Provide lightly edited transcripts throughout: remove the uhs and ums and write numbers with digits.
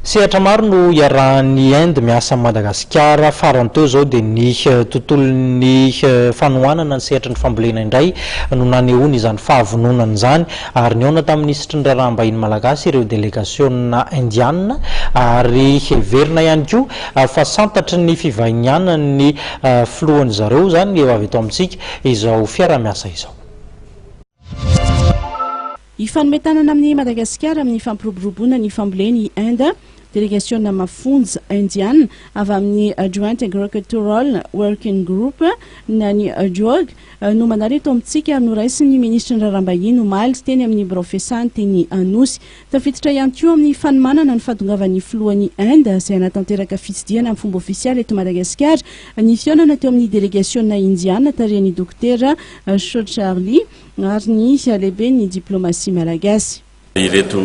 Sehatra maro no iarahan'i Inde miasa Madagasikara farany teo zao dia ny tontolon'ny fanohanana ny sehatrin'ny fambolena indray no naneho izany fahavononany izany ary nihaona tamin'ny sehatrin'ny raharaham-bahiny Malagasy ireo delegasionina indiana ary heverina ihany koa fa santatry ny fivahinianany filohan zareo zany eo avy eto amintsika izao fiara-miasa izao. Ifanometanana amin'ny Madagasikara amin'ny fampiroboroboana ny fambolena i Inde, delegasionina mafonja indiana avy amin'ny Joint Agricultural Working Group na ny JOG no manarito amintsika noraisiny ny ministra ny raharaham-bahiny omaly teny amin'ny brofesante ny anosy tafiditra ihany koa amin'ny fanomanana ny fahadongavan'ny filohan'ny Inde izay anatanteraka fitsidiana amin'ny fomba ofisialy eto Madagasikara ny fionana teo amin'ny delegasionina indiana tarihan'ny dokotera Sehatra ary ny lehibe ny diplomasia malagasy. Ireto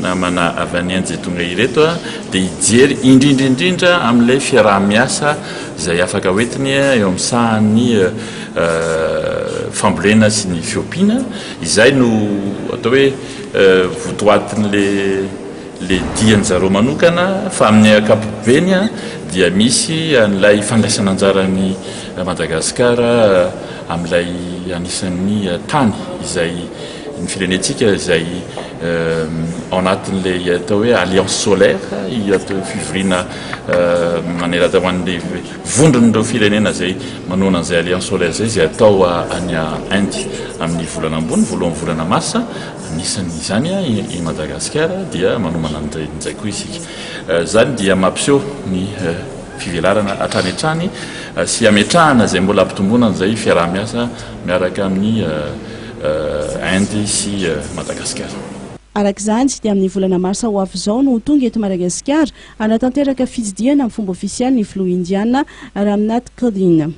namana avy any Inde tonga ireto dia hijery indrindra amin'ilay fiaraha-miasa izay afaka hoentiny eo amin'ny sahan'ny fambolena sy ny fiompiana izay no atao hoe votoatin'le diany zareo manokana fa amin'ny ankapobeny dia misy an'ilay fandraisana anjarany Madagasikara amin'ilay anisan'ny tany izay ny firenentsika izay ao anatin'ilay atao hoe alliance solaire atao fivoriana manerana ho an'ilay vondron'ireo firenena izay manoana an'izay alliance solaire izay izay atao any Inde amin'ny volana ambony voalohan'ny volana mars anisan'izany i Madagasikara dia manomana an'izay koa isika zany dia mampiseho ny fivelarana hatrany hatrany sy ametrahana izay mbola ampitomboana an'izay fiaraha-miasa miaraka amin'ny Inde sy Madagasikara. Arak'izany dia amin'ny volana marsa ho avy izao no tonga eto Madagasikara anatanteraka fitsidiana amin'ny fomba ofisialy ny filoha indiana Ramnath Kodina.